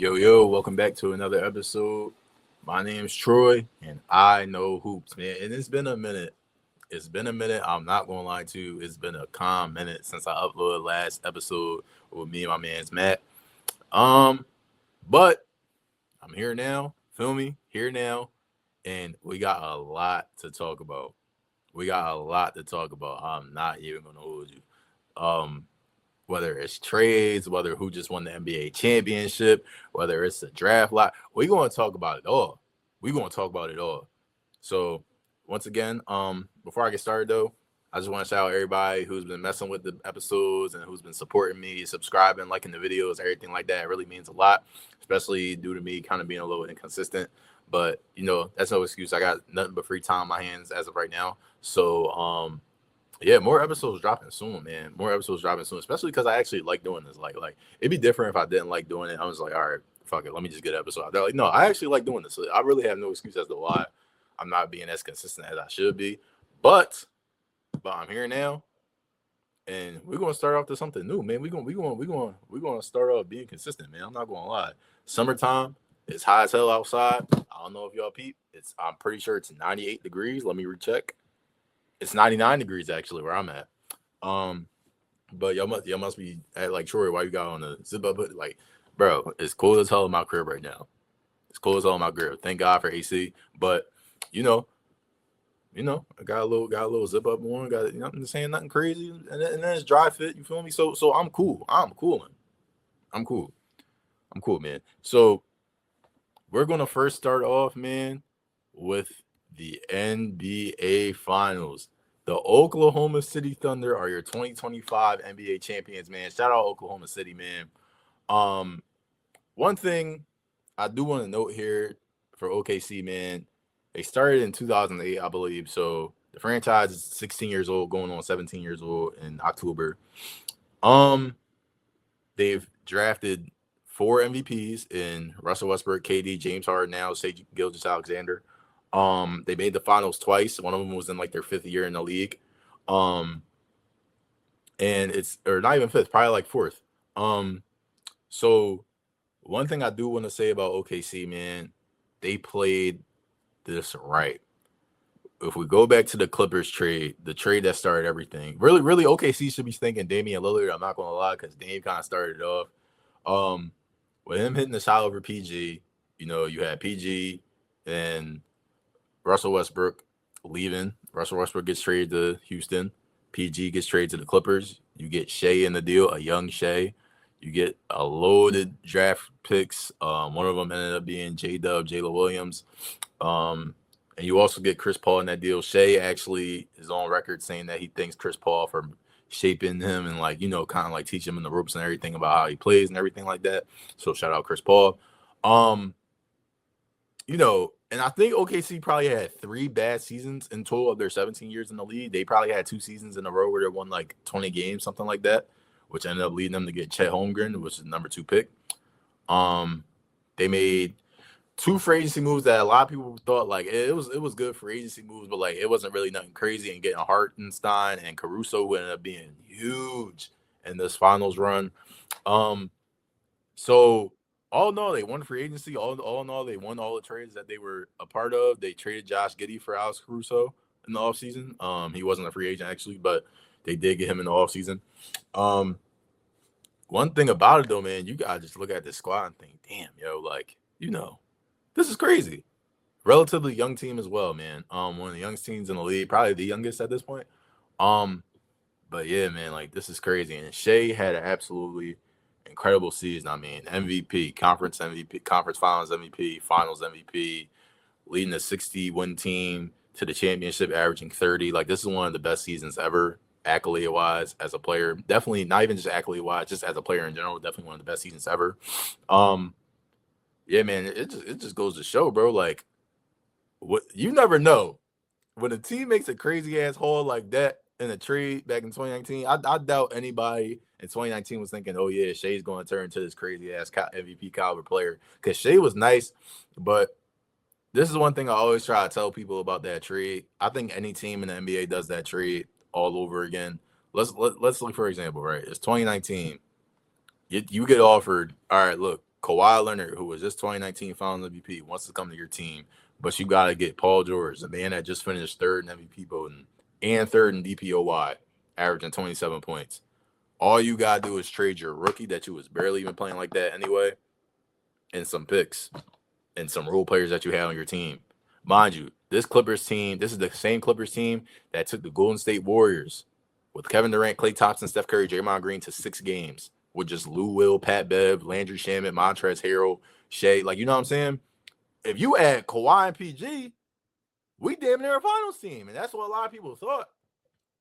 Yo, welcome back to another episode. My name's Troy, and I know hoops, man. And it's been a minute. It's been a minute. I'm not gonna lie to you. It's been a calm minute since I uploaded last episode with me and my man's Matt. Um, but I'm here now. Feel me? Here now, and we got a lot to talk about. We got a lot to talk about. I'm not even gonna hold you. Um, whether it's trades, whether who just won the NBA championship, whether it's a draft lot. We're going to talk about it all. We're going to talk about it all. So once again, before I get started though, I just want to shout out everybody who's been messing with the episodes and who's been supporting me, subscribing, liking the videos, everything like that. It really means a lot, especially due to me kind of being a little inconsistent. But that's no excuse. I got nothing but free time on my hands as of right now. So yeah, more episodes dropping soon, man. More episodes dropping soon, especially because I actually like doing this. Like it'd be different if I didn't like doing it. I was like, all right, fuck it, let me just get an episode out there. Like, no, I actually like doing this. So I really have no excuse as to why I'm not being as consistent as I should be. But I'm here now, and we're gonna start off to something new, man. We're gonna start off being consistent, man. I'm not gonna lie. Summertime, it's hot as hell outside. I don't know if y'all peep. I'm pretty sure it's 98 degrees. Let me recheck. It's 99 degrees actually where I'm at. Um, but y'all must be at like Troy. Why you got on the zip up? Like, bro, it's cool as hell in my crib right now. It's cool as hell in my crib. Thank God for AC. But you know, I got a little zip up on. Got I'm just saying nothing crazy, and then it's dry fit. You feel me? So I'm cool. I'm cooling. I'm cool. I'm cool, man. So we're gonna first start off, man, with the NBA Finals. The Oklahoma City Thunder are your 2025 NBA champions, man. Shout out Oklahoma City, man. Um, One thing I do want to note here for OKC, man, they started in 2008, I believe. So the franchise is 16 years old, going on 17 years old in October. Um, they've drafted four MVPs in Russell Westbrook, KD, James Harden, now Shai Gilgeous-Alexander. They made the finals twice. One of them was in like their fifth year in the league. Um, and it's or not even fifth, probably like fourth. Um, so one thing I do want to say about OKC, man, they played this right. If we go back to the Clippers trade, the trade that started everything, really, OKC should be thinking Damian Lillard. I'm not gonna lie, because Dame kind of started it off. Um, with him hitting the shot over PG, you had PG and Russell Westbrook leaving. Russell Westbrook gets traded to Houston. PG gets traded to the Clippers. You get Shea in the deal, a young Shea. You get a loaded draft picks. One of them ended up being J-Dub, Jalen Williams. And you also get Chris Paul in that deal. Shea actually is on record saying that he thanks Chris Paul for shaping him and kind of like teach him in the ropes and everything about how he plays and everything like that. So shout out Chris Paul. And I think OKC probably had 3 bad seasons in total of their 17 years in the league. They probably had 2 seasons in a row where they won like 20 games, something like that, which ended up leading them to get Chet Holmgren, which is the number 2 pick. They made 2 free agency moves that a lot of people thought like it was good for agency moves, but like it wasn't really nothing crazy. And getting Hartenstein and Caruso who ended up being huge in this finals run. So all in all, they won free agency. All in all, they won all the trades that they were a part of. They traded Josh Giddey for Alex Caruso in the offseason. He wasn't a free agent actually, but they did get him in the offseason. One thing about it though, man, you gotta just look at this squad and think, damn, this is crazy. Relatively young team as well, man. One of the youngest teams in the league, probably the youngest at this point. But yeah, man, like this is crazy. And Shea had an absolutely incredible season. I mean, MVP, conference finals MVP, finals MVP, leading a 60-win team to the championship, averaging 30. Like this is one of the best seasons ever, accolade-wise, as a player. Definitely not even just accolade-wise, just as a player in general. Definitely one of the best seasons ever. Yeah, man, it just goes to show, bro. Like, what you never know when a team makes a crazy ass haul like that in a trade back in 2019. I doubt anybody in 2019 was thinking, oh yeah, Shea's going to turn into this crazy ass MVP caliber player, because Shea was nice, but this is one thing I always try to tell people about that trade. I think any team in the NBA does that trade all over again. Let's look, for example, right? It's 2019. You get offered, all right, look, Kawhi Leonard, who was just 2019 Finals MVP, wants to come to your team, but you got to get Paul George, the man that just finished third in MVP voting and third in DPOY, averaging 27 points. All you got to do is trade your rookie that you was barely even playing like that anyway, and some picks and some role players that you had on your team. Mind you, this Clippers team, this is the same Clippers team that took the Golden State Warriors with Kevin Durant, Klay Thompson, Steph Curry, Draymond Green to 6 games with just Lou Will, Pat Bev, Landry Shamet, Montrezl Harrell, Shea. Like, you know what I'm saying? If you add Kawhi and PG, we damn near a finals team. And that's what a lot of people thought.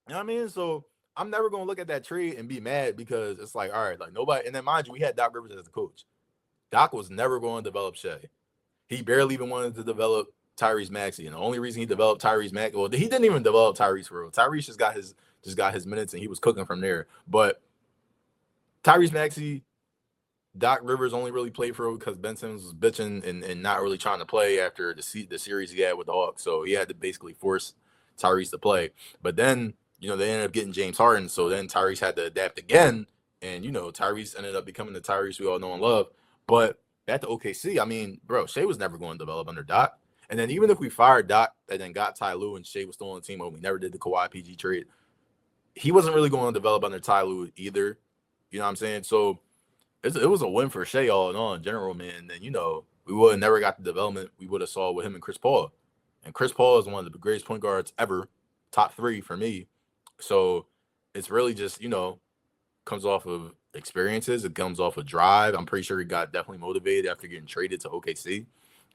You know what I mean? So I'm never going to look at that trade and be mad because it's like, all right, like nobody. And then mind you, we had Doc Rivers as the coach. Doc was never going to develop Shea. He barely even wanted to develop Tyrese Maxey. And the only reason he developed Tyrese Maxey, well, he didn't even develop Tyrese for real. Tyrese just got his minutes and he was cooking from there. But Tyrese Maxey, Doc Rivers only really played for him because Ben Simmons was bitching and not really trying to play after the series he had with the Hawks. So he had to basically force Tyrese to play. But then, you know, they ended up getting James Harden. So then Tyrese had to adapt again. And, you know, Tyrese ended up becoming the Tyrese we all know and love. But back to OKC, I mean, bro, Shea was never going to develop under Doc. And then even if we fired Doc and then got Ty Lue and Shea was still on the team, when we never did the Kawhi PG trade, he wasn't really going to develop under Ty Lue either. You know what I'm saying? So it was a win for Shea all in all in general, man. And then, you know, we would have never got the development we would have saw with him and Chris Paul. And Chris Paul is one of the greatest point guards ever, top 3 for me. So it's really just, you know, comes off of experiences. It comes off of drive. I'm pretty sure he got definitely motivated after getting traded to OKC.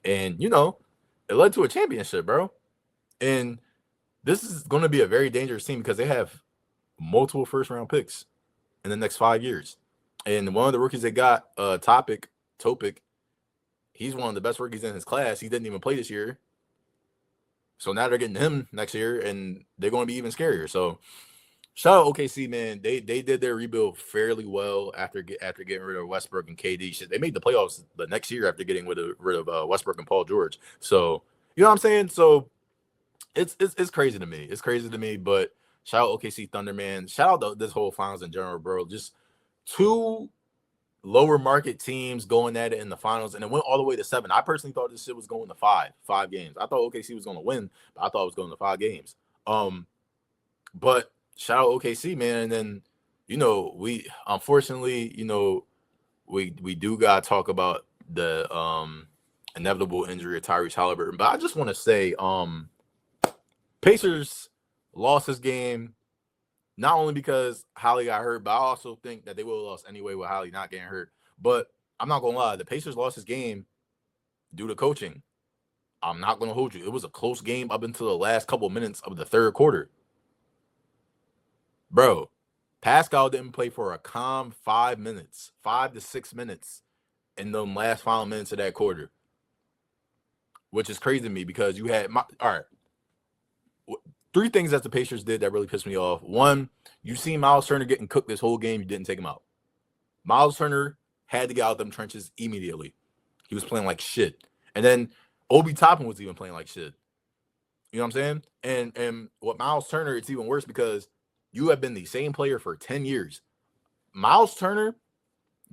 And, you know, it led to a championship, bro. And this is going to be a very dangerous team because they have multiple first-round picks in the next 5 years. And one of the rookies they got, Topic, he's one of the best rookies in his class. He didn't even play this year. So now they're getting him next year, and they're going to be even scarier. So shout out OKC, man. They did their rebuild fairly well after getting rid of Westbrook and KD. Shit, they made the playoffs the next year after getting rid of Westbrook and Paul George. So you know what I'm saying? So it's crazy to me. It's crazy to me. But shout out OKC Thunder, man. Shout out this whole finals in general, bro. Just 2 lower market teams going at it in the finals, and it went all the way to 7. I personally thought this shit was going to 5 games. I thought OKC was going to win, but I thought it was going to 5 games. But shout out OKC, man. And then, you know, we unfortunately, you know, we do got to talk about the inevitable injury of Tyrese Halliburton. But I just want to say, Pacers lost this game. Not only because Holly got hurt, but I also think that they would have lost anyway with Holly not getting hurt. But I'm not going to lie. The Pacers lost this game due to coaching. I'm not going to hold you. It was a close game up until the last couple of minutes of the third quarter. Bro, Pascal didn't play for a calm 5 minutes, 5 to 6 minutes in the last final minutes of that quarter, which is crazy to me because you had all right. 3 things that the Pacers did that really pissed me off. 1, you see Miles Turner getting cooked this whole game. You didn't take him out. Miles Turner had to get out of them trenches immediately. He was playing like shit. And then Obi Toppin was even playing like shit. You know what I'm saying? And what Miles Turner, it's even worse because you have been the same player for 10 years. Miles Turner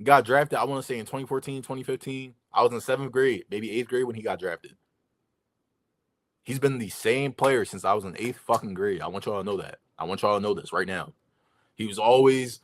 got drafted, I want to say in 2014, 2015. I was in 7th grade, maybe 8th grade when he got drafted. He's been the same player since I was in 8th fucking grade. I want y'all to know that. I want y'all to know this right now. He was always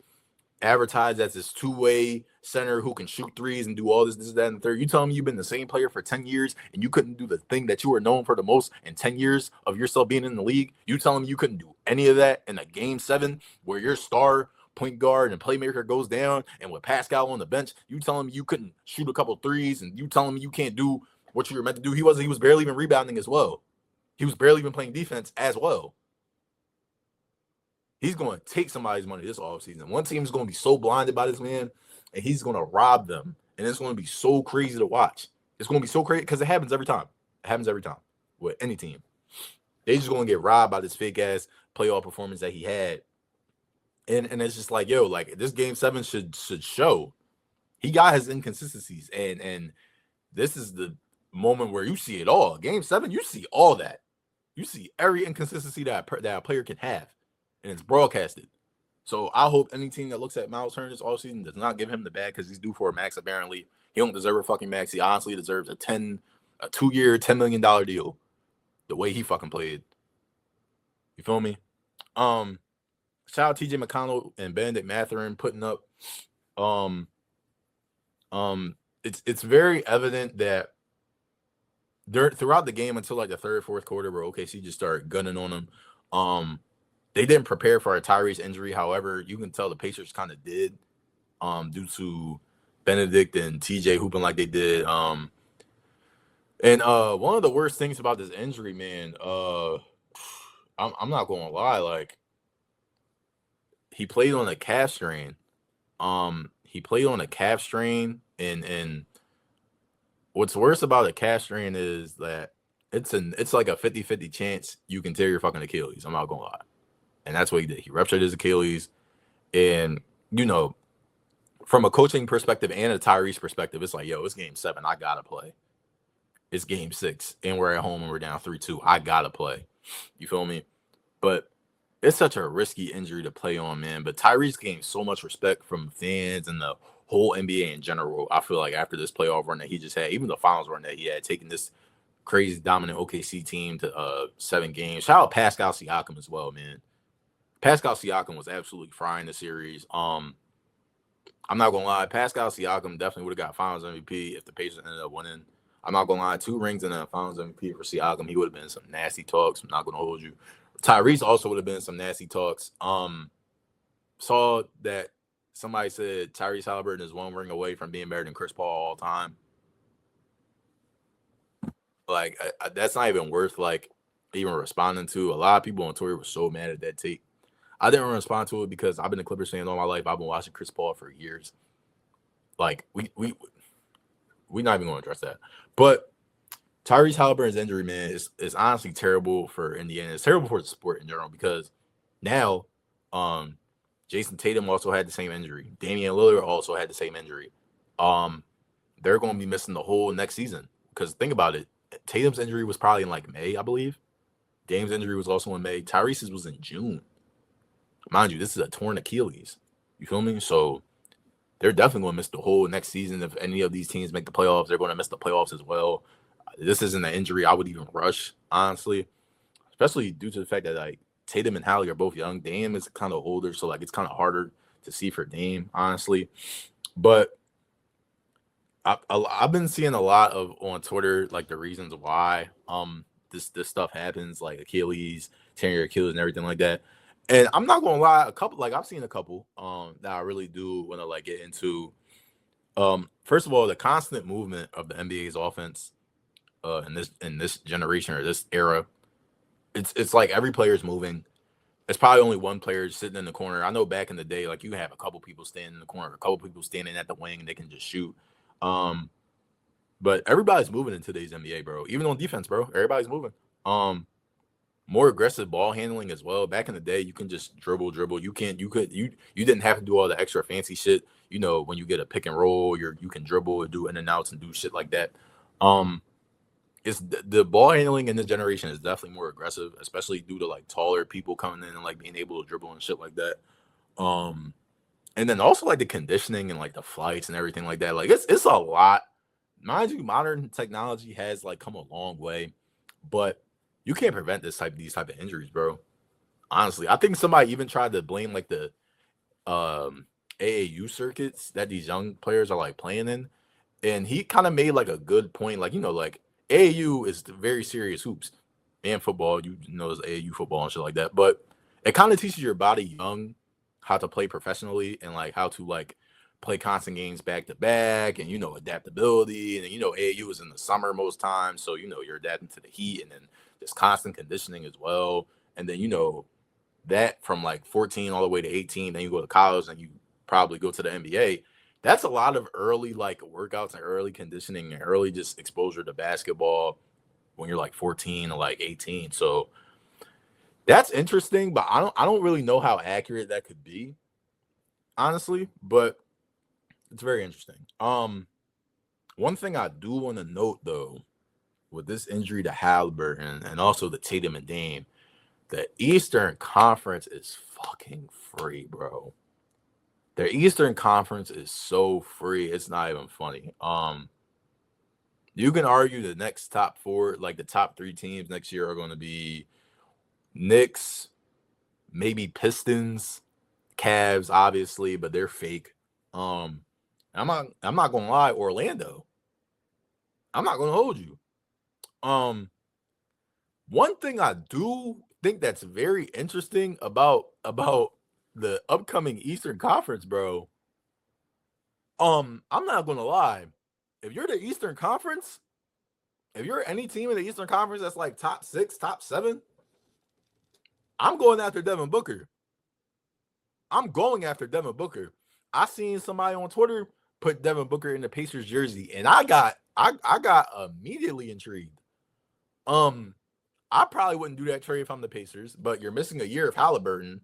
advertised as this 2-way center who can shoot threes and do all this, that, and the third. You telling me you've been the same player for 10 years and you couldn't do the thing that you were known for the most in 10 years of yourself being in the league? You telling me you couldn't do any of that in a game 7 where your star point guard and playmaker goes down and with Pascal on the bench? You telling me you couldn't shoot a couple threes and you telling me you can't do what you were meant to do? He was barely even rebounding as well. He was barely even playing defense as well. He's going to take somebody's money this offseason. One team is going to be so blinded by this man, and he's going to rob them. And it's going to be so crazy to watch. It's going to be so crazy because it happens every time. It happens every time with any team. They just going to get robbed by this fake-ass playoff performance that he had. And it's just like, yo, like this game 7 should show. He got his inconsistencies. And this is the moment where you see it all. Game 7, you see all that. You see every inconsistency that a player can have, and it's broadcasted. So I hope any team that looks at Miles Turner this offseason does not give him the bag because he's due for a max. Apparently, He don't deserve a fucking max. He honestly deserves a 2-year, $10 million deal. The way he fucking played. You feel me? Shout out TJ McConnell and Benedict Mathurin putting up. It's very evident that throughout the game until like the third, fourth quarter, where OKC just started gunning on them. They didn't prepare for a Tyrese injury. However, you can tell the Pacers kind of did, due to Benedict and TJ hooping like they did. And one of the worst things about this injury, man, I'm not gonna lie, like he played on a calf strain. He played on a calf strain, and what's worse about a calf strain is that it's like a 50-50 chance you can tear your fucking Achilles. I'm not gonna lie. And that's what he did. He ruptured his Achilles. And, you know, from a coaching perspective and a Tyrese perspective, it's like, yo, it's game 7. I got to play. It's game 6. And we're at home and we're down 3-2. I got to play. You feel me? But it's such a risky injury to play on, man. But Tyrese gained so much respect from fans and the whole NBA in general. I feel like after this playoff run that he just had, even the finals run that he had, taking this crazy dominant OKC team to 7 games. Shout out Pascal Siakam as well, man. Pascal Siakam was absolutely frying the series. I'm not gonna lie, Pascal Siakam definitely would have got Finals MVP if the Pacers ended up winning. I'm not gonna lie, 2 rings and a Finals MVP for Siakam. He would have been some nasty talks. I'm not gonna hold you. Tyrese also would have been some nasty talks. Saw that somebody said Tyrese Halliburton is 1 ring away from being better than Chris Paul all time. Like that's not even worth like even responding to. A lot of people on Twitter were so mad at that take. I didn't respond to it because I've been a Clippers fan all my life. I've been watching Chris Paul for years. Like we're not even going to address that. But Tyrese Halliburton's injury, man, is honestly terrible for Indiana. It's terrible for the sport in general because now Jason Tatum also had the same injury. Damian Lillard also had the same injury. They're going to be missing the whole next season because think about it. Tatum's injury was probably in like May, I believe. Dame's injury was also in May. Tyrese's was in June. Mind you, this is a torn Achilles. You feel me? So they're definitely going to miss the whole next season. If any of these teams make the playoffs, they're going to miss the playoffs as well. This isn't an injury I would even rush, honestly, especially due to the fact that like Tatum and Hallie are both young. Dame is kind of older, so like it's kind of harder to see for Dame, honestly. But I've been seeing a lot of on Twitter like the reasons why this stuff happens, like Achilles, tearing your Achilles and everything like that. And I'm not gonna lie, I've seen a couple that I really do want to like get into. First of all, the constant movement of the NBA's offense in this generation or this era, it's like every player is moving. It's probably only one player sitting in the corner. I know back in the day, like you have a couple people standing in the corner, a couple people standing at the wing, and they can just shoot. But everybody's moving in today's NBA, bro. Even on defense, bro, everybody's moving. More aggressive ball handling as well. Back in the day, you can just dribble. You didn't have to do all the extra fancy shit. You know, when you get a pick and roll, you can dribble and do in and outs and do shit like that. It's the ball handling in this generation is definitely more aggressive, especially due to like taller people coming in and like being able to dribble and shit like that. And then also like the conditioning and like the flights and everything like that. Like it's a lot. Mind you, modern technology has like come a long way, but you can't prevent these type of injuries, bro. Honestly, I think somebody even tried to blame like the AAU circuits that these young players are like playing in, and he kind of made like a good point. Like, you know, like AAU is very serious hoops and football. You know, there's AAU football and shit like that, but it kind of teaches your body young how to play professionally and like how to like play constant games back to back, and you know, adaptability. And you know, AAU is in the summer most times, so you know you're adapting to the heat, and then just constant conditioning as well. And then you know that from like 14 all the way to 18, then you go to college and you probably go to the NBA. That's a lot of early like workouts and early conditioning and early just exposure to basketball when you're like 14 or like 18. So that's interesting, but I don't really know how accurate that could be, honestly, but it's very interesting. One thing I do want to note though, with this injury to Halliburton and also the Tatum and Dame, the Eastern Conference is fucking free, bro. Their Eastern Conference is so free. It's not even funny. You can argue the next top four, like the top three teams next year, are going to be Knicks, maybe Pistons, Cavs, obviously, but they're fake. I'm not gonna lie, Orlando. I'm not gonna hold you. One thing I do think that's very interesting about the upcoming Eastern Conference, bro. I'm not gonna lie. If you're the Eastern Conference, if you're any team in the Eastern Conference that's like top 6, top 7, I'm going after Devin Booker. I'm going after Devin Booker. I seen somebody on Twitter put Devin Booker in the Pacers jersey, and I got immediately intrigued. I probably wouldn't do that trade if I'm the Pacers, but you're missing a year of Halliburton.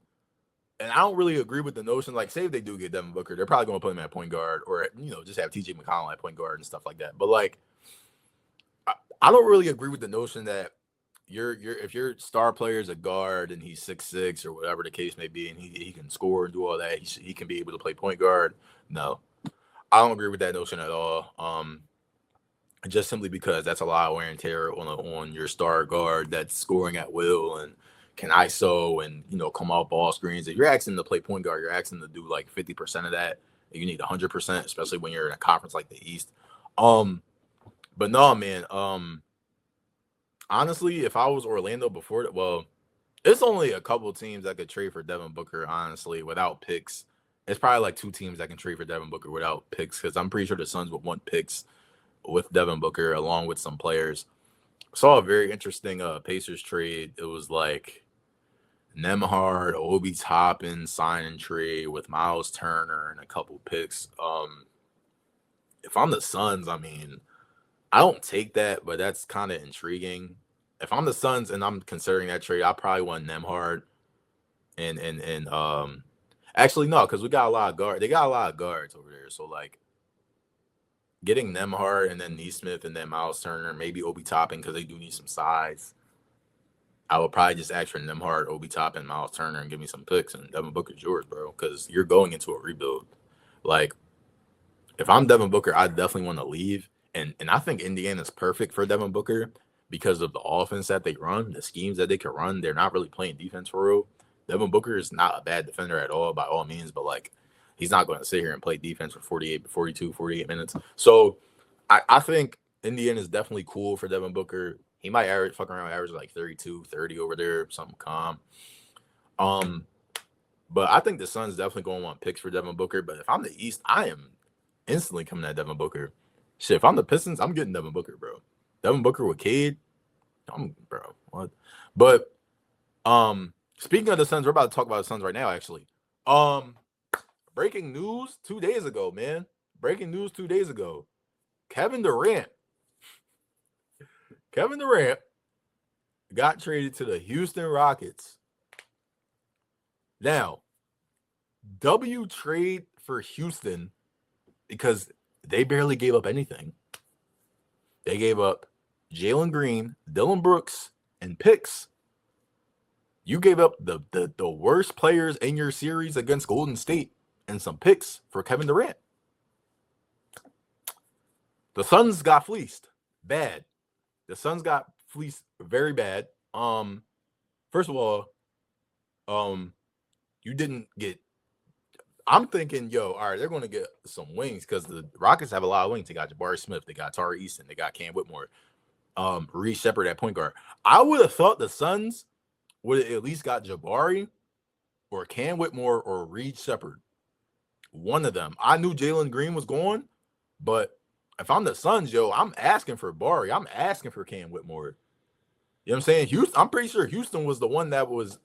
And I don't really agree with the notion, like, say if they do get Devin Booker, they're probably going to put him at point guard or, just have TJ McConnell at point guard and stuff like that. But, like, I don't really agree with the notion that if your star player is a guard and he's 6'6" or whatever the case may be, and he can score and do all that, he can be able to play point guard. No, I don't agree with that notion at all. Just simply because that's a lot of wear and tear on your star guard that's scoring at will and can ISO and come off ball screens. If you're asking to play point guard, you're asking to do like 50% of that. You need 100%, especially when you're in a conference like the East. But no, man. Honestly, if I was Orlando before that, well, it's only a couple teams that could trade for Devin Booker, honestly, without picks. It's probably like 2 teams that can trade for Devin Booker without picks, because I'm pretty sure the Suns would want picks with Devin Booker along with some players. Saw a very interesting Pacers trade. It was like Nembhard, Obi Toppin sign and trade with Miles Turner and a couple picks. If I'm the Suns, I mean, I don't take that, but that's kind of intriguing. If I'm the Suns and I'm considering that trade, I probably want Nembhard and actually no, because we got a lot of guards. They got a lot of guards over there, so like getting Nembhard and then Neesmith and then Miles Turner, maybe Obi Toppin because they do need some size. I would probably just ask for Nembhard, Obi Toppin, Miles Turner, and give me some picks, and Devin Booker's yours, bro, because you're going into a rebuild. Like, if I'm Devin Booker, I definitely want to leave. And I think Indiana's perfect for Devin Booker because of the offense that they run, the schemes that they can run. They're not really playing defense for real. Devin Booker is not a bad defender at all, by all means, but, like, he's not going to sit here and play defense for 48 minutes. So I think Indiana is definitely cool for Devin Booker. He might average like 32, 30 over there, something calm. But I think the Suns definitely going to want picks for Devin Booker. But if I'm the East, I am instantly coming at Devin Booker. Shit, if I'm the Pistons, I'm getting Devin Booker, bro. Devin Booker with Cade, bro, what? But speaking of the Suns, we're about to talk about the Suns right now, actually. Breaking news 2 days ago, man. Breaking news 2 days ago. Kevin Durant got traded to the Houston Rockets. Now, W trade for Houston because they barely gave up anything. They gave up Jalen Green, Dillon Brooks, and picks. You gave up the worst players in your series against Golden State and some picks for Kevin Durant. The Suns got fleeced. Bad. The Suns got fleeced very bad. First of all, you didn't get. I'm thinking, all right, they're going to get some wings because the Rockets have a lot of wings. They got Jabari Smith, they got Tari Easton, they got Cam Whitmore, Reece Shepard at point guard. I would have thought the Suns would have at least got Jabari or Cam Whitmore or Reece Shepard. One of them. I knew Jalen Green was gone, but if I'm the Suns, I'm asking for Bari. I'm asking for Cam Whitmore. You know what I'm saying? Houston. I'm pretty sure Houston was the one that was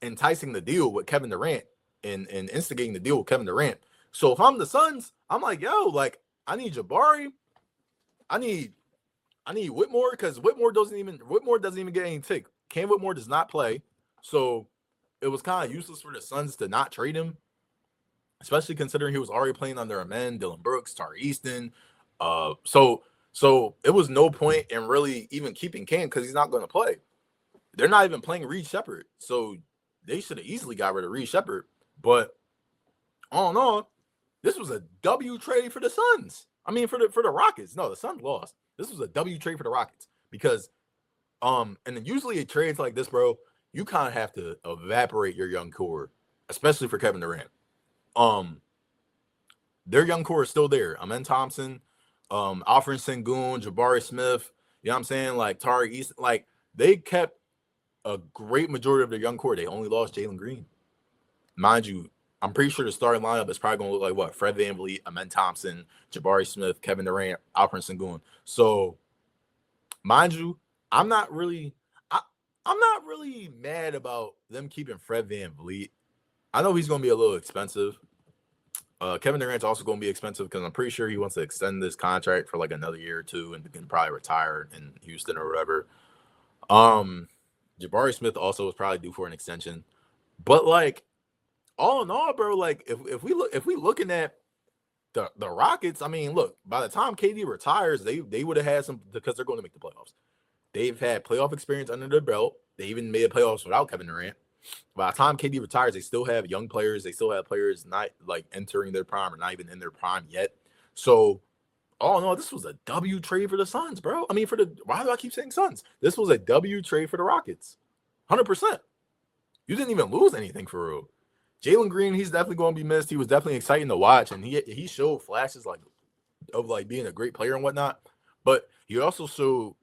enticing the deal with Kevin Durant and instigating the deal with Kevin Durant. So if I'm the Suns, I'm like, I need Jabari. I need Whitmore because Whitmore doesn't even get any tick. Cam Whitmore does not play. So it was kind of useless for the Suns to not trade him, especially considering he was already playing under a man, Dillon Brooks, Tari Easton. So it was no point in really even keeping Cam because he's not going to play. They're not even playing Reece Shepard. So they should have easily got rid of Reece Shepard. But all in all, This was a W trade for the Suns. I mean, for the Rockets. No, the Suns lost. This was a W trade for the Rockets because and then usually at trades like this, bro, you kind of have to evaporate your young core, especially for Kevin Durant. Their young core is still there. Amen Thompson, Alfred Sengun, Jabari Smith. You know what I'm saying? Like Tari East, like they kept a great majority of their young core. They only lost Jalen Green. Mind you, I'm pretty sure the starting lineup is probably going to look like what? Fred VanVleet, Amen Thompson, Jabari Smith, Kevin Durant, Alfred Sengun. So, mind you, I'm not really mad about them keeping Fred VanVleet. I know he's going to be a little expensive. Kevin Durant's also going to be expensive because I'm pretty sure he wants to extend this contract for like another year or two and can probably retire in Houston or whatever. Jabari Smith also was probably due for an extension. But like all in all, bro, like if we looking at the Rockets, I mean, look, by the time KD retires, they would have had some because they're going to make the playoffs. They've had playoff experience under their belt. They even made playoffs without Kevin Durant. By the time KD retires, they still have young players. They still have players not like entering their prime or not even in their prime yet. So, all in all, this was a W trade for the Suns, bro. I mean, why do I keep saying Suns? This was a W trade for the Rockets. 100%. You didn't even lose anything for real. Jalen Green, he's definitely going to be missed. He was definitely exciting to watch, and he showed flashes of being a great player and whatnot. But he also showed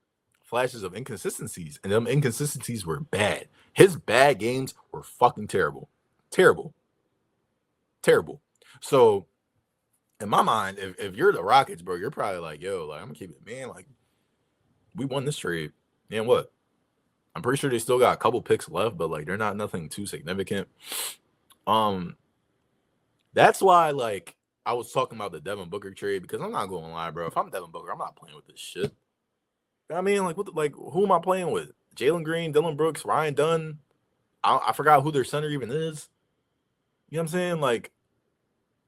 flashes of inconsistencies, and them inconsistencies were bad. His bad games were fucking terrible. Terrible. So, in my mind, if you're the Rockets, bro, you're probably like, yo, like, I'm gonna keep it, man. Like, we won this trade. And what? I'm pretty sure they still got a couple picks left, but like they're not nothing too significant. That's why, like, I was talking about the Devin Booker trade because I'm not gonna lie, bro. If I'm Devin Booker, I'm not playing with this shit. I mean, like, who am I playing with? Jalen Green, Dylan Brooks, Ryan Dunn. I forgot who their center even is. You know what I'm saying? Like,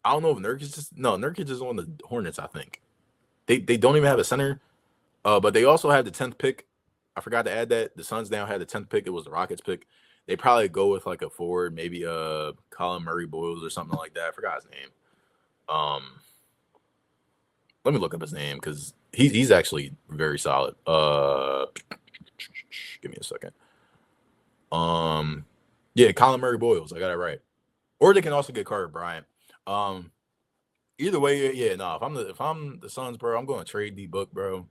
I don't know if Nurkic is on the Hornets, I think. They don't even have a center. But they also had the 10th pick. I forgot to add that. The Suns now had the 10th pick. It was the Rockets pick. They probably go with like a forward, maybe Colin Murray Boyles or something like that. I forgot his name. Let me look up his name because he's actually very solid. Give me a second. Yeah, Colin Murray Boyles. I got it right. Or they can also get Carter Bryant. Either way, yeah, no. If I'm the Suns, bro, I'm going to trade D Book, bro.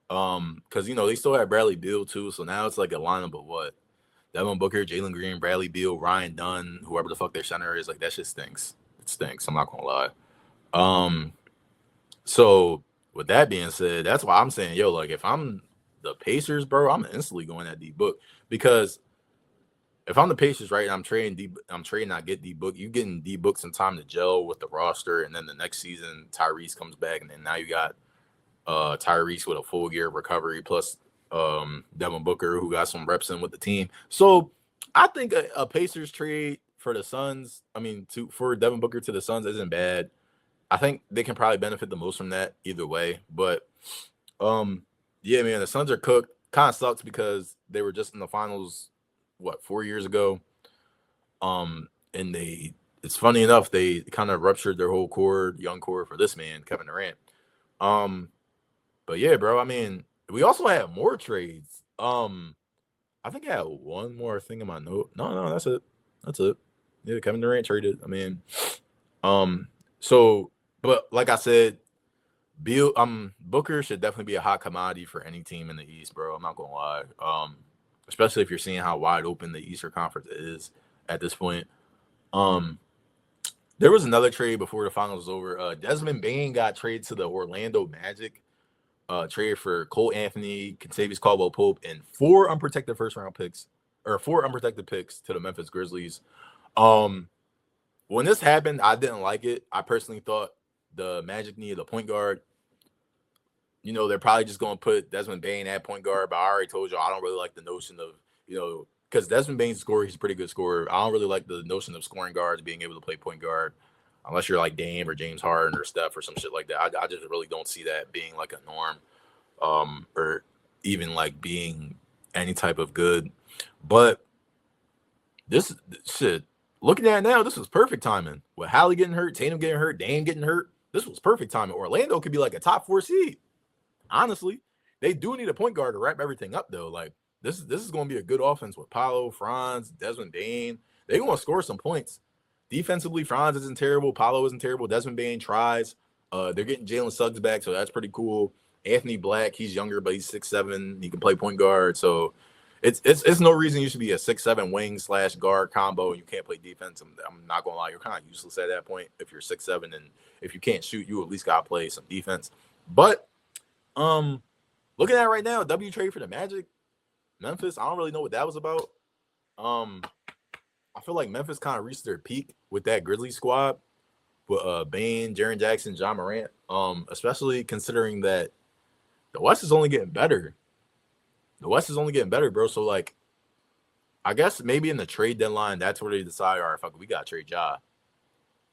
Because they still have Bradley Beal too, so now it's like a lineup of what? Devin Booker, Jalen Green, Bradley Beal, Ryan Dunn, whoever the fuck their center is. Like, that shit stinks. It stinks. I'm not gonna lie. So with that being said, that's why I'm saying, yo, like, if I'm the Pacers, bro, I'm instantly going at D Book because if I'm the Pacers, right, and I'm trading, I get D Book. You getting D Book some time to gel with the roster, and then the next season Tyrese comes back, and then now you got Tyrese with a full year of recovery, plus Devin Booker, who got some reps in with the team. So I think a Pacers trade for the Suns, for Devin Booker to the Suns isn't bad. I think they can probably benefit the most from that either way. But yeah, man, the Suns are cooked. Kind of sucks because they were just in the finals, 4 years ago. And it's funny enough, they kind of ruptured their whole young core for this man, Kevin Durant. But yeah, bro, we also had more trades. I think I had one more thing in my note. No, that's it. Yeah, Kevin Durant traded. But like I said, Booker should definitely be a hot commodity for any team in the East, bro. I'm not gonna lie. Especially if you're seeing how wide open the Eastern Conference is at this point. There was another trade before the finals was over. Desmond Bane got traded to the Orlando Magic. Trade for Cole Anthony, Kentavious Caldwell-Pope, and 4 unprotected first-round picks, or 4 unprotected picks to the Memphis Grizzlies. When this happened, I didn't like it. I personally thought the Magic needed a point guard. They're probably just going to put Desmond Bane at point guard, but I already told you I don't really like the notion of, because Desmond Bane's scorer, he's a pretty good scorer. I don't really like the notion of scoring guards being able to play point guard. Unless you're like Dame or James Harden or Steph or some shit like that. I just really don't see that being like a norm, or even like being any type of good. But this shit, looking at it now, this was perfect timing. With Hallie getting hurt, Tatum getting hurt, Dame getting hurt, this was perfect timing. Orlando could be like a top 4 seed. Honestly, they do need a point guard to wrap everything up though. Like this is going to be a good offense with Paolo, Franz, Desmond Bane. They're going to score some points. Defensively, Franz isn't terrible. Paolo isn't terrible. Desmond Bane tries. They're getting Jalen Suggs back, so that's pretty cool. Anthony Black, he's younger, but he's 6'7". He can play point guard, so it's no reason you should be a 6'7" wing / guard combo and you can't play defense. I'm not gonna lie, you're kind of useless at that point if you're 6'7", and if you can't shoot, you at least gotta play some defense. But looking at it right now, W trade for the Magic, Memphis. I don't really know what that was about. I feel like Memphis kind of reached their peak with that Grizzlies squad with Bane, Jaren Jackson, John Morant. Especially considering that the West is only getting better. The West is only getting better, bro. So like, I guess maybe in the trade deadline, that's where they decide, all right, fuck, we got to trade Ja.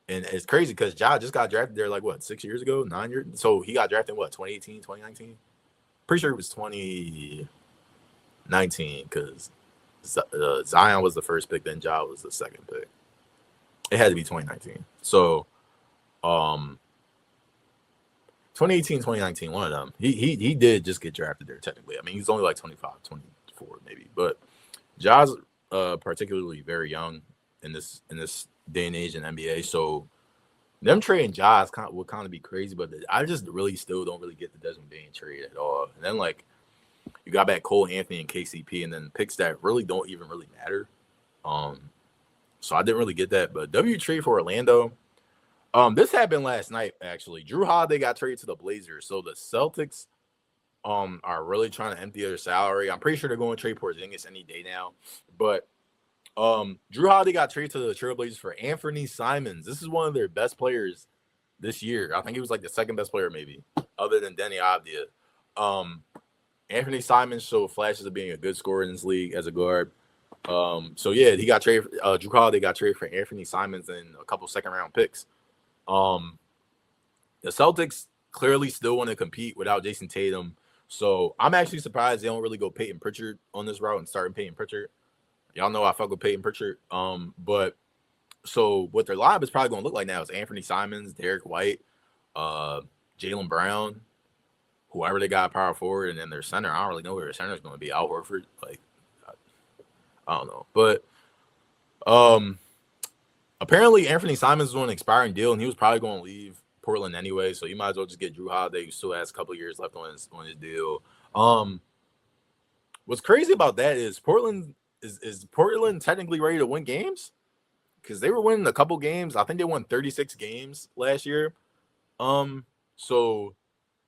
And it's crazy because Ja just got drafted there like, what, 6 years ago, 9 years? So he got drafted in what, 2018, 2019? Pretty sure it was 2019 because Zion was the first pick, then Ja was the second pick. It had to be 2019. So 2018, 2019, one of them. He did just get drafted there technically. I mean, he's only like 25, 24 maybe. But Ja's particularly very young in this day and age in NBA. So them trading Ja would kind of be crazy, but I just really still don't really get the Desmond Bane trade at all. And then like you got back Cole Anthony and KCP, and then picks that really don't even really matter. So I didn't really get that. But W trade for Orlando. This happened last night actually. Drew Holiday got traded to the Blazers, so the Celtics are really trying to empty their salary. I'm pretty sure they're going to trade Porzingis any day now. But Drew Holiday got traded to the Trailblazers for Anthony Simons. This is one of their best players this year. I think he was like the second best player maybe, other than Denny Avdia. Anthony Simons showed flashes of being a good scorer in this league as a guard. So yeah, he got traded. Drew Holiday got traded for Anthony Simons and a couple second-round picks. The Celtics clearly still want to compete without Jason Tatum. So I'm actually surprised they don't really go Peyton Pritchard on this route and start Peyton Pritchard. Y'all know I fuck with Peyton Pritchard. But so what their lineup is probably going to look like now is Anthony Simons, Derek White, Jaylen Brown, whoever they got power forward, and then their center. I don't really know where their center is going to be. Al Horford, like I don't know, but apparently Anthony Simons was on an expiring deal, and he was probably going to leave Portland anyway. So you might as well just get Drew Holiday, who still has a couple of years left on his deal. What's crazy about that is Portland is Portland technically ready to win games because they were winning a couple games. I think they won 36 games last year. So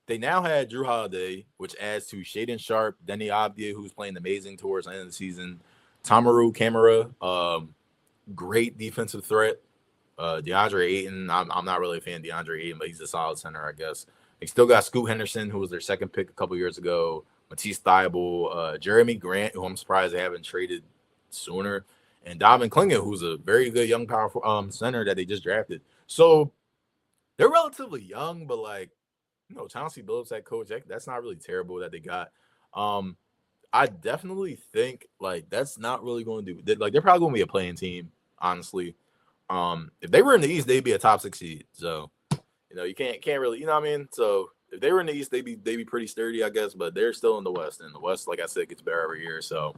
they now had Drew Holiday, which adds to Shaedon Sharpe, Denny Avdia, who's playing amazing towards the end of the season, Tamaru Camara, great defensive threat. DeAndre Ayton, I'm not really a fan of DeAndre Ayton, but he's a solid center, I guess. They still got Scoot Henderson, who was their second pick a couple years ago, Matisse Thybulle, Jeremy Grant, who I'm surprised they haven't traded sooner, and Donovan Clingan, who's a very good young powerful center that they just drafted. So they're relatively young, but like, Chauncey Billups at coach, that's not really terrible that they got. I definitely think like that's not really going to do. They're probably going to be a playing team, honestly. If they were in the East, they'd be a top 6 seed. So, you can't really, you know what I mean? So if they were in the East, they'd be pretty sturdy, I guess. But they're still in the West, and the West, like I said, gets better every year. So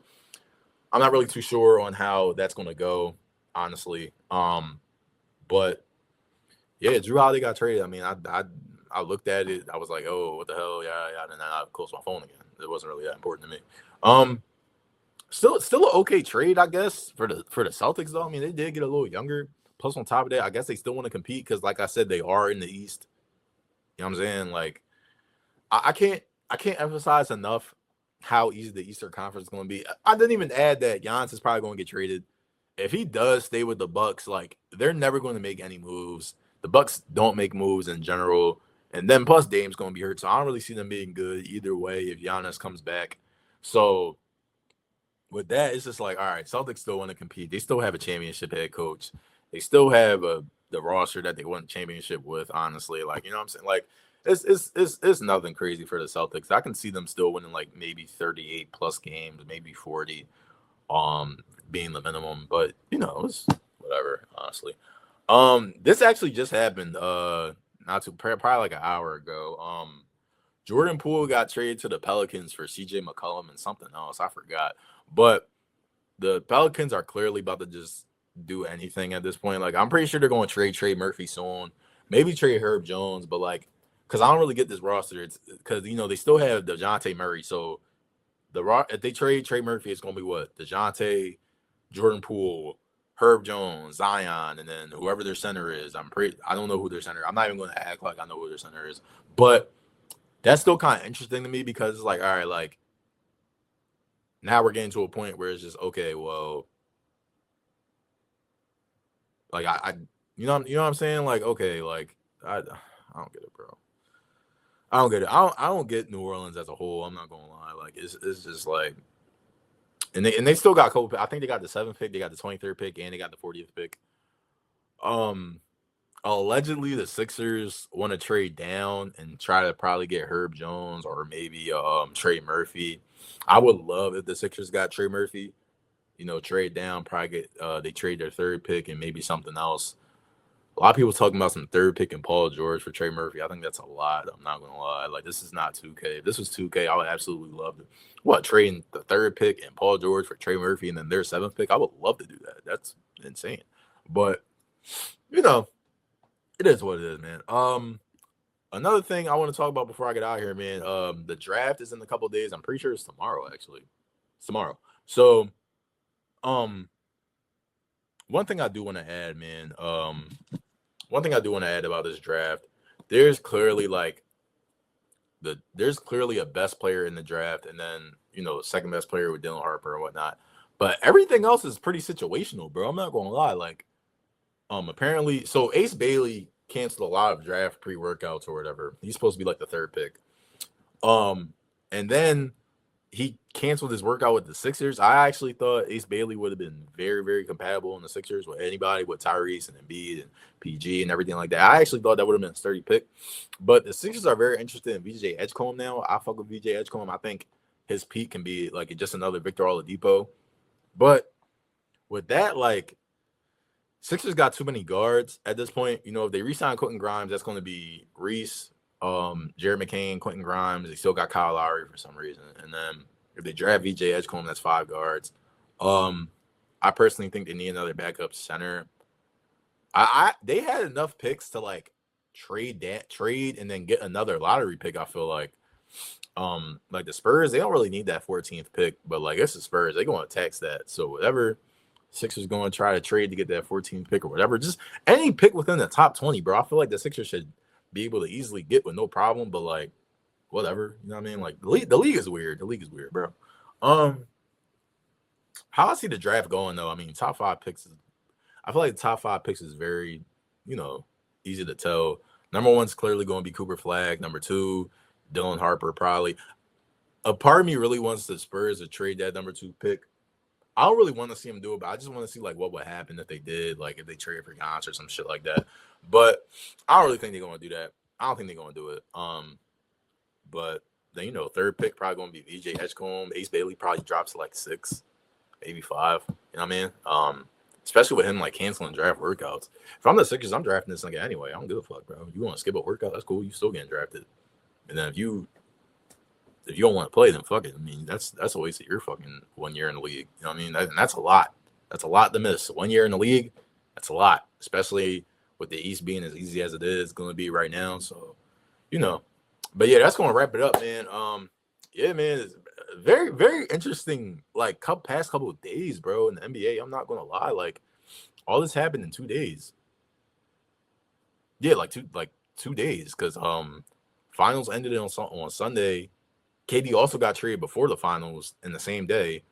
I'm not really too sure on how that's going to go, honestly. But yeah, Drew Holiday got traded. I mean, I looked at it. I was like, oh, what the hell? Yeah. And then I closed my phone again. It wasn't really that important to me. Still an okay trade, I guess, for the Celtics, though. I mean, they did get a little younger. Plus, on top of that, I guess they still want to compete because, like I said, they are in the East. You know what I'm saying? Like, I can't emphasize enough how easy the Eastern Conference is going to be. I didn't even add that Giannis is probably going to get traded. If he does stay with the Bucks, like, they're never going to make any moves. The Bucks don't make moves in general. And then plus Dame's going to be hurt. So I don't really see them being good either way if Giannis comes back. So with that, it's just like, all right, Celtics still want to compete. They still have a championship head coach. They still have the roster that they won the championship with, honestly. Like, you know what I'm saying? Like, it's nothing crazy for the Celtics. I can see them still winning like maybe 38 plus games, maybe 40, being the minimum. But, it's whatever, honestly. This actually just happened. Probably like an hour ago. Jordan Poole got traded to the Pelicans for CJ McCollum and something else. I forgot. But the Pelicans are clearly about to just do anything at this point. Like, I'm pretty sure they're going to trade Trey Murphy soon. Maybe trade Herb Jones, but like, because I don't really get this roster. It's because, they still have DeJounte Murray. So if they trade Trey Murphy, it's going to be what? DeJounte, Jordan Poole, Herb Jones, Zion, and then whoever their center is. I don't know who their center is. I'm not even going to act like I know who their center is. But that's still kind of interesting to me because it's like, all right, like, now we're getting to a point where it's just, okay, well, like, you know what I'm saying? Like, okay, like, I don't get it, bro. I don't get it. I don't get New Orleans as a whole. I'm not gonna lie. Like, it's just like, and they still got I think they got the 7th pick, they got the 23rd pick, and they got the 40th pick. Allegedly, the Sixers want to trade down and try to probably get Herb Jones or maybe Trey Murphy. I would love if the Sixers got Trey Murphy. Trade down, probably get they trade their 3rd pick and maybe something else. A lot of people talking about some 3rd pick and Paul George for Trey Murphy. I think that's a lot. I'm not gonna lie. Like, this is not 2K. If this was 2K, I would absolutely love it. Trading the 3rd pick and Paul George for Trey Murphy and then their 7th pick? I would love to do that. That's insane. But it is what it is, man. Another thing I want to talk about before I get out of here, man. The draft is in a couple of days. I'm pretty sure it's tomorrow, actually. It's tomorrow. So, one thing I do want to add, man. One thing I do want to add about this draft, there's clearly a best player in the draft, and then second best player with Dylan Harper and whatnot. But everything else is pretty situational, bro. I'm not gonna lie. Like, apparently, so Ace Bailey canceled a lot of draft pre-workouts or whatever. He's supposed to be like the 3rd pick. And then he canceled his workout with the Sixers. I actually thought Ace Bailey would have been very, very compatible in the Sixers with anybody, with Tyrese and Embiid and PG and everything like that. I actually thought that would have been a sturdy pick. But the Sixers are very interested in VJ Edgecombe now. I fuck with VJ Edgecombe. I think his peak can be like just another Victor Oladipo. But with that, like, Sixers got too many guards at this point. If they re-sign Quentin Grimes, that's going to be Reese, Jared McCain, Quentin Grimes. They still got Kyle Lowry for some reason. And then if they draft VJ Edgecombe, that's 5 guards. I personally think they need another backup center. They had enough picks to like trade and then get another lottery pick. I feel like the Spurs, they don't really need that 14th pick, but like, it's the Spurs, they going to tax that. So whatever Sixers going to try to trade to get that 14th pick or whatever, just any pick within the top 20, bro. I feel like the Sixers should be able to easily get with no problem, but like, whatever, you know what I mean? Like, the league is weird. The league is weird, bro. How I see the draft going, though, I mean, top 5 picks I feel like the top 5 picks is very, easy to tell. Number 1's clearly going to be Cooper Flagg. Number 2, Dylan Harper, probably. A part of me really wants the Spurs to trade that number 2 pick. I don't really want to see them do it, but I just want to see like what would happen if they did, like if they traded for Giannis or some shit like that. But I don't really think they're going to do that. I don't think they're going to do it. But then 3rd pick probably going to be VJ Edgecombe. Ace Bailey probably drops to like 6, maybe 5. You know what I mean? Especially with him like canceling draft workouts. If I'm the Sixers, I'm drafting this nigga anyway. I don't give a fuck, bro. You want to skip a workout? That's cool. You still getting drafted. And then if you don't want to play, then fuck it. I mean, that's a waste of your fucking 1 year in the league. You know what I mean? That's a lot. That's a lot to miss. 1 year in the league, that's a lot. Especially with the East being as easy as it is going to be right now. So, But yeah, that's going to wrap it up, man. Yeah, man. It's very, very interesting, like, past couple of days, bro, in the NBA. I'm not going to lie. Like, all this happened in 2 days. Yeah, like 2 days. Because finals ended on Sunday. KD also got traded before the finals in the same day.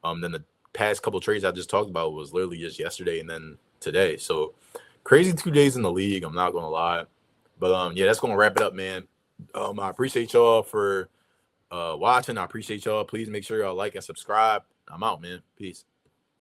Then the past couple trades I just talked about was literally just yesterday and then today. So crazy 2 days in the league. I'm not gonna lie, but yeah, that's gonna wrap it up, man. I appreciate y'all for watching. I appreciate y'all. Please make sure y'all like and subscribe. I'm out, man. Peace.